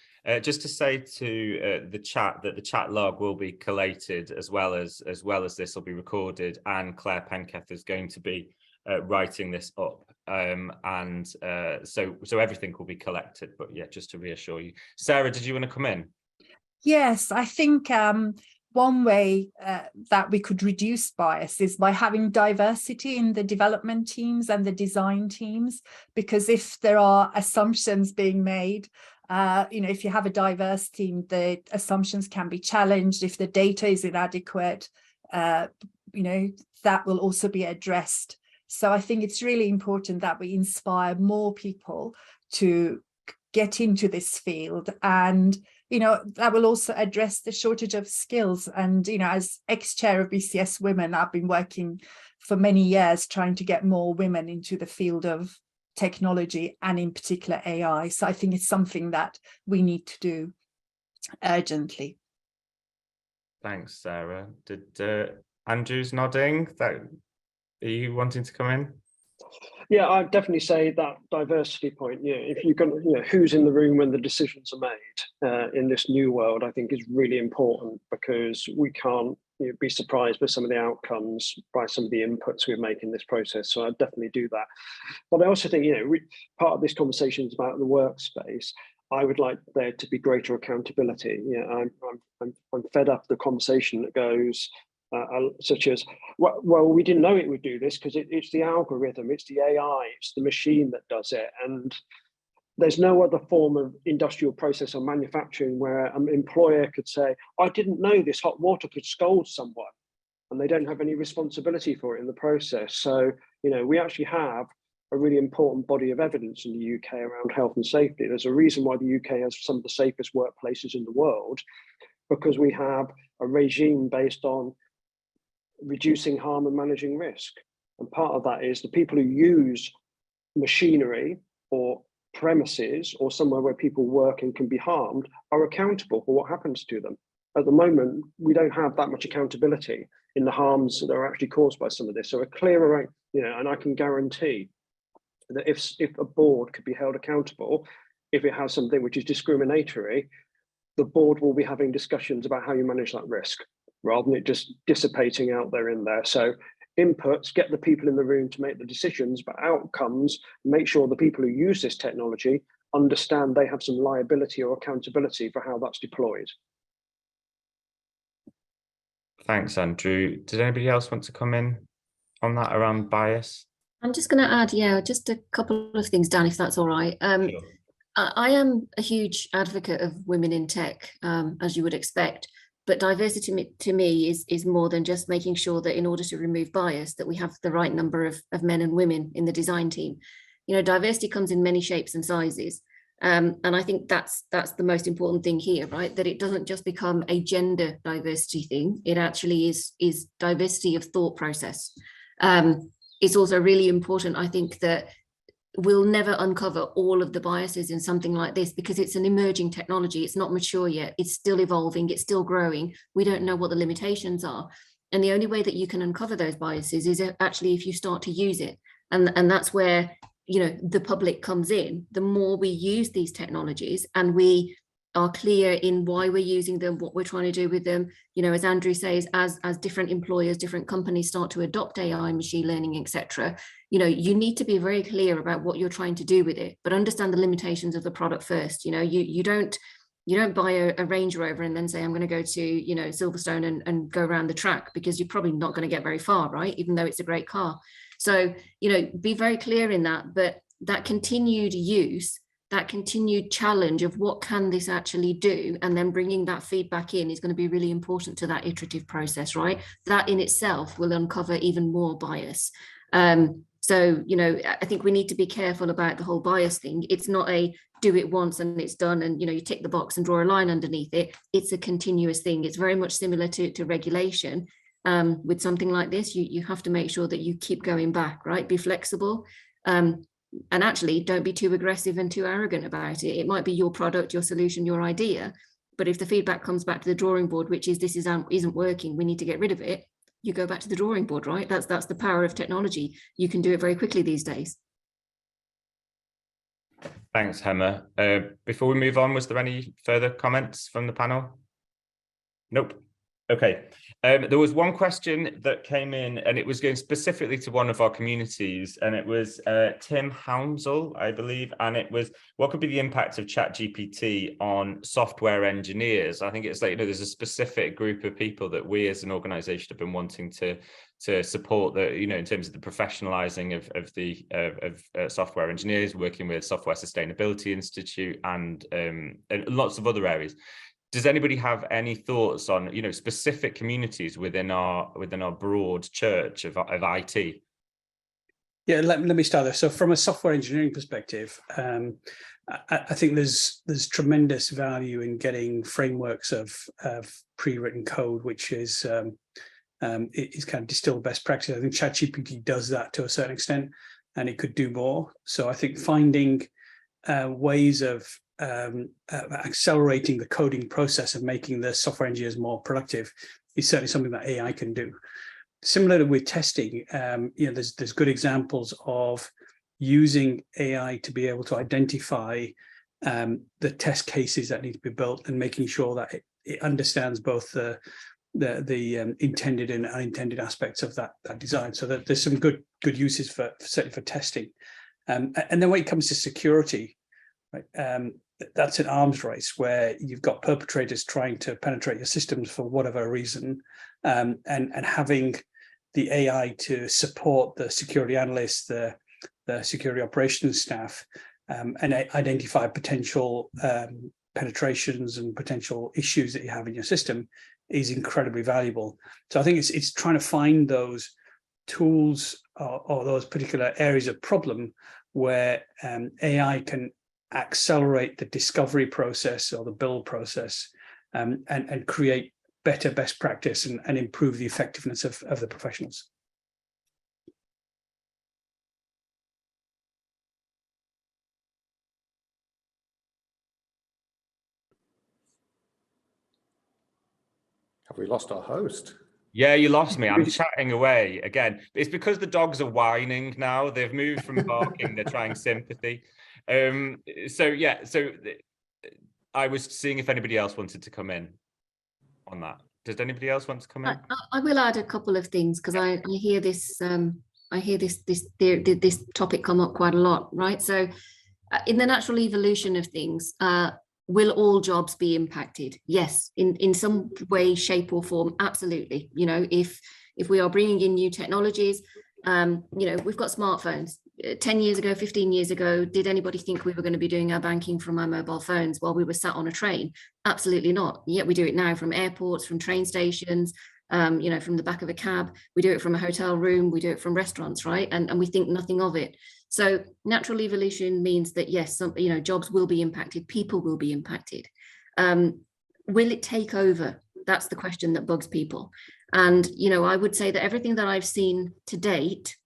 Just to say to the chat that the chat log will be collated as well as this will be recorded, and Claire Penketh is going to be writing this up, so everything will be collected. But yeah, just to reassure you. Sarah, did you want to come in?
Yes, I think one way that we could reduce bias is by having diversity in the development teams and the design teams, because if there are assumptions being made, if you have a diverse team, the assumptions can be challenged. If the data is inadequate, that will also be addressed. So I think it's really important that we inspire more people to get into this field, and that will also address the shortage of skills. And as ex-chair of BCS Women, I've been working for many years trying to get more women into the field of technology, and in particular AI. So I think it's something that we need to do urgently.
Thanks, Sarah. Did Andrew's nodding? Are you wanting to come in?
Yeah, I'd definitely say that diversity point. If you're going to, who's in the room when the decisions are made in this new world, I think is really important, because we can't be surprised by some of the outcomes, by some of the inputs we make in this process. So I'd definitely do that. But I also think, part of this conversation is about the workspace. I would like there to be greater accountability. I'm fed up the conversation that goes, such as, well, we didn't know it would do this because it's the algorithm, it's the AI, it's the machine that does it. And there's no other form of industrial process or manufacturing where an employer could say, I didn't know this hot water could scald someone, and they don't have any responsibility for it in the process. So, we actually have a really important body of evidence in the UK around health and safety. There's a reason why the UK has some of the safest workplaces in the world, because we have a regime based on reducing harm and managing risk. And part of that is the people who use machinery or premises or somewhere where people work and can be harmed are accountable for what happens to them. At the moment, we don't have that much accountability in the harms that are actually caused by some of this. So a clearer, and I can guarantee that if a board could be held accountable, if it has something which is discriminatory, the board will be having discussions about how you manage that risk, rather than it just dissipating out there in there. So inputs, get the people in the room to make the decisions, but outcomes, make sure the people who use this technology understand they have some liability or accountability for how that's deployed.
Thanks, Andrew. Did anybody else want to come in on that around bias?
I'm just going to add, just a couple of things, Dan, if that's all right.
Sure.
I am a huge advocate of women in tech, as you would expect. But diversity to me is more than just making sure that in order to remove bias, that we have the right number of men and women in the design team. Diversity comes in many shapes and sizes. And I think that's the most important thing here, right? That it doesn't just become a gender diversity thing. It actually is diversity of thought process. It's also really important, I think, that we'll never uncover all of the biases in something like this, because it's an emerging technology. It's not mature yet. It's still evolving. It's still growing. We don't know what the limitations are. And the only way that you can uncover those biases is actually if you start to use it. And that's where, the public comes in. The more we use these technologies and we are clear in why we're using them, what we're trying to do with them, as Andrew says, as different employers, different companies start to adopt AI, machine learning, etc., you need to be very clear about what you're trying to do with it, but understand the limitations of the product first. You don't buy a Range Rover and then say, I'm going to go to, Silverstone and go around the track, because you're probably not going to get very far, right? Even though it's a great car. So, be very clear in that, but that continued use, that continued challenge of what can this actually do, and then bringing that feedback in is going to be really important to that iterative process, right? That in itself will uncover even more bias. So, I think we need to be careful about the whole bias thing. It's not a do it once and it's done and, you tick the box and draw a line underneath it. It's a continuous thing. It's very much similar to regulation. With something like this, you have to make sure that you keep going back, right? Be flexible. And actually don't be too aggressive and too arrogant about it. It might be your product, your solution, your idea. But if the feedback comes back to the drawing board, which is this isn't working, we need to get rid of it, you go back to the drawing board, right? That's the power of technology. You can do it very quickly these days.
Thanks, Hema. Before we move on, was there any further comments from the panel? Nope. Okay. There was one question that came in, and it was going specifically to one of our communities, and it was Tim Hounsell, I believe, and it was, what could be the impact of ChatGPT on software engineers? I think it's like, there's a specific group of people that we as an organization have been wanting to support, that, in terms of the professionalizing of software engineers, working with Software Sustainability Institute and lots of other areas. Does anybody have any thoughts on, specific communities within our broad church of IT?
Yeah, let me start there. So from a software engineering perspective, I think there's tremendous value in getting frameworks of pre-written code, which is kind of distilled best practice. I think ChatGPT does that to a certain extent, and it could do more. So I think finding ways of accelerating the coding process of making the software engineers more productive is certainly something that AI can do. similarly with testing, there's good examples of using AI to be able to identify the test cases that need to be built and making sure that it understands both the intended and unintended aspects of that design. So that there's some good uses certainly for testing. And then when it comes to security, right, that's an arms race where you've got perpetrators trying to penetrate your systems for whatever reason, and having the AI to support the security analysts, the security operations staff, and identify potential penetrations and potential issues that you have in your system is incredibly valuable. So I think it's trying to find those tools or those particular areas of problem where AI can accelerate the discovery process or the build process, and create better best practice and improve the effectiveness of the professionals.
Have we lost our host?
Yeah, you lost me. I'm chatting away again. It's because the dogs are whining now. They've moved from barking. They're trying sympathy. So I was seeing if anybody else wanted to come in on that. Does anybody else want to come in?
I will add a couple of things because I hear this this topic come up quite a lot, right? So in the natural evolution of things, will all jobs be impacted? Yes, in some way, shape or form, absolutely. You know, if we are bringing in new technologies, you know, we've got smartphones. 10 years ago, 15 years ago, did anybody think we were going to be doing our banking from our mobile phones while we were sat on a train? Absolutely not. Yet we do it now from airports, from train stations, you know, from the back of a cab. We do it from a hotel room. We do it from restaurants, right? And we think nothing of it. So natural evolution means that, yes, some, you know, jobs will be impacted. People will be impacted. Will it take over? That's the question that bugs people. And, you know, I would say that everything that I've seen to date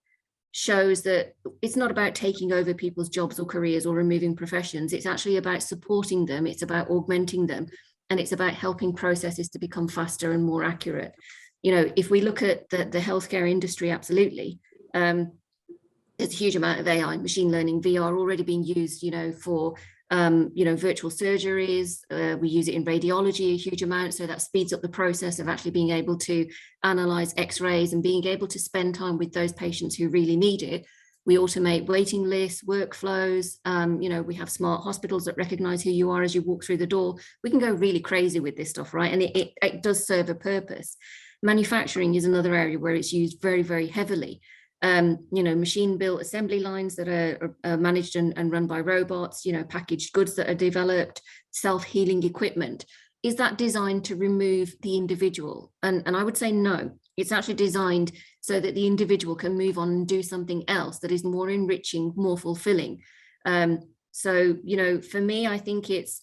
shows that it's not about taking over people's jobs or careers or removing professions. It's actually about supporting them. It's about augmenting them. And it's about helping processes to become faster and more accurate. You know, if we look at the healthcare industry, absolutely. There's a huge amount of AI, machine learning, VR already being used, you know, for, you know, virtual surgeries. We use it in radiology a huge amount. So that speeds up the process of actually being able to analyze X-rays and being able to spend time with those patients who really need it. We automate waiting lists, workflows. You know, we have smart hospitals that recognize who you are as you walk through the door. We can go really crazy with this stuff, right? And it does serve a purpose. Manufacturing is another area where it's used very, very heavily. You know, machine built assembly lines that are managed and run by robots, you know, packaged goods that are developed, self-healing equipment. Is that designed to remove the individual? And I would say no. It's actually designed so that the individual can move on and do something else that is more enriching, more fulfilling. So, you know, for me, I think it's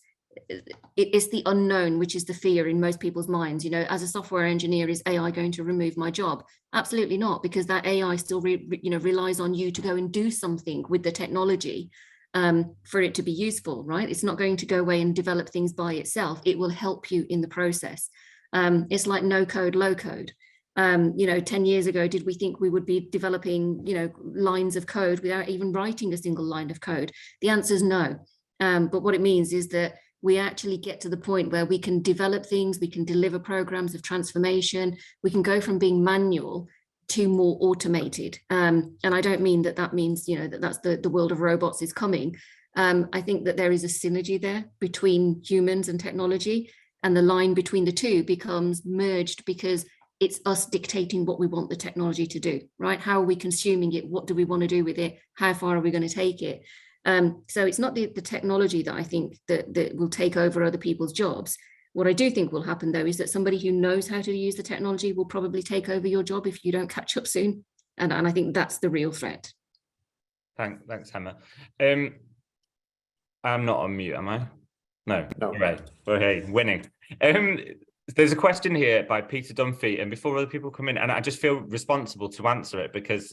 the unknown, which is the fear in most people's minds. You know, as a software engineer, is AI going to remove my job? Absolutely not, because that AI still relies on you to go and do something with the technology for it to be useful, right? It's not going to go away and develop things by itself. It will help you in the process. It's like no code, low code. You know, 10 years ago, did we think we would be developing, you know, lines of code without even writing a single line of code? The answer is no. But what it means is that we actually get to the point where we can develop things, we can deliver programs of transformation, we can go from being manual to more automated. And I don't mean that means, you know, that's the world of robots is coming. I think that there is a synergy there between humans and technology, and the line between the two becomes merged because it's us dictating what we want the technology to do, right? How are we consuming it? What do we want to do with it? How far are we going to take it? So it's not the technology that I think that will take over other people's jobs. What I do think will happen, though, is that somebody who knows how to use the technology will probably take over your job if you don't catch up soon. And I think that's the real threat.
Thanks, Emma. I'm not on mute, am I? No. Right. Okay, winning. There's a question here by Peter Dunphy, and before other people come in, and I just feel responsible to answer it because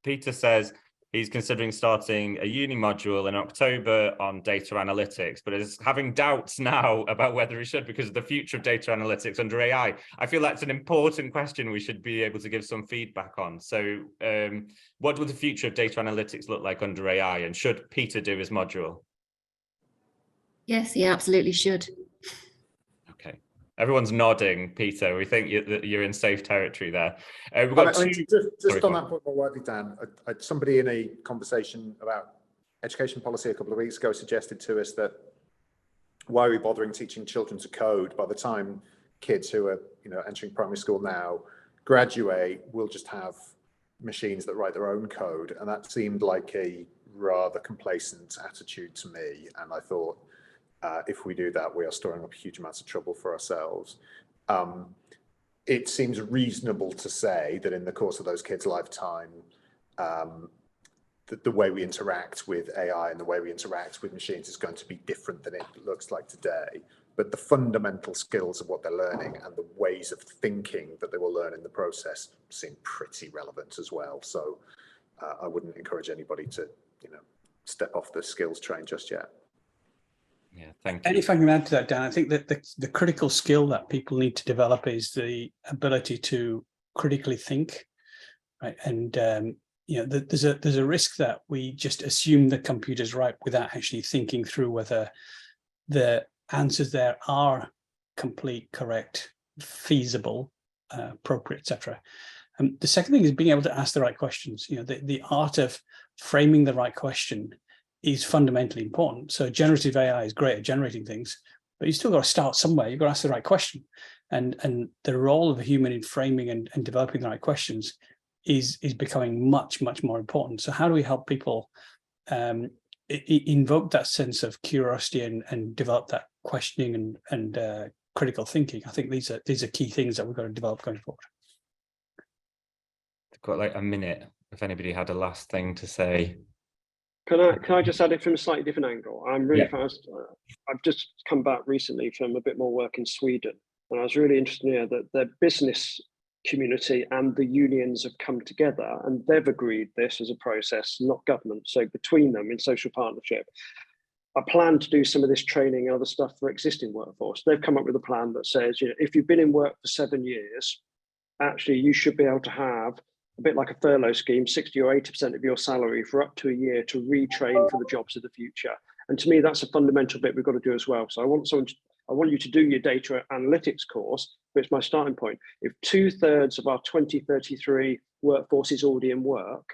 Peter says, He's considering starting a uni module in October on data analytics, but is having doubts now about whether he should because of the future of data analytics under AI. I feel that's an important question we should be able to give some feedback on. So what will the future of data analytics look like under AI, and should Peter do his module?
Yes, he absolutely should.
Okay. Everyone's nodding, Peter. We think that you're in safe territory there. We've
I
got
mean,
two...
just on that point more widely, Dan, somebody in a conversation about education policy a couple of weeks ago suggested to us that why are we bothering teaching children to code? By the time kids who are entering primary school now graduate, we'll just have machines that write their own code. And that seemed like a rather complacent attitude to me. And I thought, if we do that, we are storing up huge amounts of trouble for ourselves. It seems reasonable to say that in the course of those kids' lifetime, the way we interact with AI and the way we interact with machines is going to be different than it looks like today. But the fundamental skills of what they're learning and the ways of thinking that they will learn in the process seem pretty relevant as well. So I wouldn't encourage anybody to, step off the skills train just yet.
Yeah, thank you.
And if I can add to that, Dan, I think that the critical skill that people need to develop is the ability to critically think, right? And there's a risk that we just assume the computer's right without actually thinking through whether the answers there are complete, correct, feasible, appropriate, etc. The second thing is being able to ask the right questions. The art of framing the right question is fundamentally important. So generative AI is great at generating things, but you still got to start somewhere. You've got to ask the right question. And the role of a human in framing and developing the right questions is becoming much, much more important. So how do we help people invoke that sense of curiosity and develop that questioning and critical thinking? I think these are key things that we've got to develop going forward.
I've got like a minute if anybody had a last thing to say.
Can I just add it from a slightly different angle? I'm really fast. I've just come back recently from a bit more work in Sweden, and I was really interested to hear that the business community and the unions have come together and they've agreed this as a process, not government. So between them in social partnership, I plan to do some of this training and other stuff for existing workforce. They've come up with a plan that says, if you've been in work for 7 years, actually you should be able to have a bit like a furlough scheme, 60 or 80% of your salary for up to a year to retrain for the jobs of the future. And to me, that's a fundamental bit we've got to do as well. So I want you to do your data analytics course, but it's my starting point. If 2/3 of our 2033 workforce is already in work,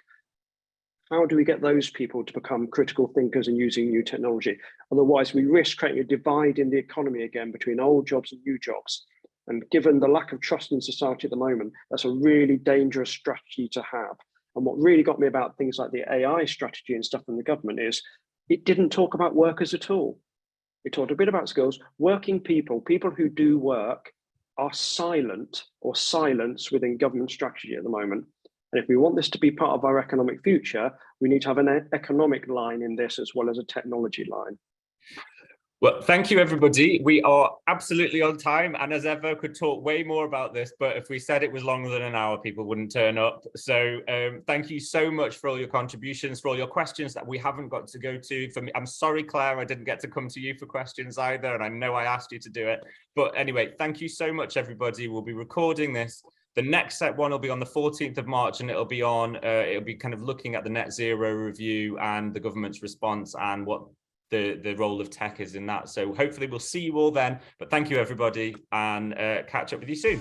how do we get those people to become critical thinkers and using new technology? Otherwise, we risk creating a divide in the economy again between old jobs and new jobs. And given the lack of trust in society at the moment, that's a really dangerous strategy to have. And what really got me about things like the AI strategy and stuff from the government is it didn't talk about workers at all. It talked a bit about skills. Working people, people who do work, are silent or silenced within government strategy at the moment. And if we want this to be part of our economic future, we need to have an economic line in this as well as a technology line.
Well, thank you, everybody. We are absolutely on time, and as ever, could talk way more about this, but if we said it was longer than an hour, people wouldn't turn up. So thank you so much for all your contributions, for all your questions that we haven't got to go to. For me, I'm sorry, Claire, I didn't get to come to you for questions either, and I know I asked you to do it. But anyway, thank you so much, everybody. We'll be recording this. The next set one will be on the 14th of March, and it'll be kind of looking at the net zero review and the government's response and what the role of tech is in that. So hopefully we'll see you all then, but thank you everybody, and catch up with you soon.